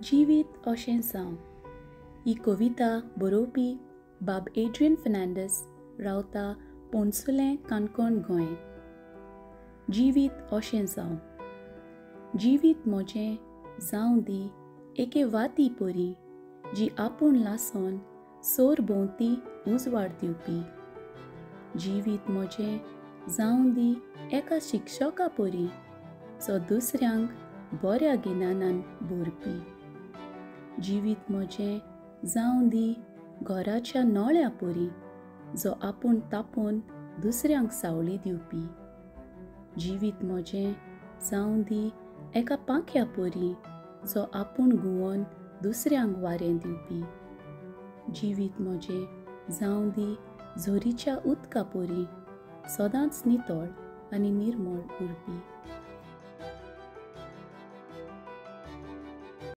जिवीत अशें जावं ही कविता बरोवपी बाब एड्रियन फर्नांडीस रावता पोंसुलें काणकोण गोंय. जिवीत अशें जावं जिवीत म्हजें जावं दी एके वाती परी जी आपूण लासन सोर भोंवती उजवाड दिवपी. जिवीत म्हजें जावं दी एका शिक्षका परी जो दुसऱ्यांक बऱ्या गिन्यानान भरपी. जिवीत म्हजें जावं दी घराच्या नळ्या परी जो आपूण तापोवन दुसऱ्यांक सावळी दिवपी. जिवीत म्हजें जावं दी एका पांख्या परी जो आपूण घुंवोन दुसऱ्यांक वारें दिवपी. जिवीत म्हजें जावं दी झरीच्या उदका परी सदांच नितळ आनी निर्मळ उरपी.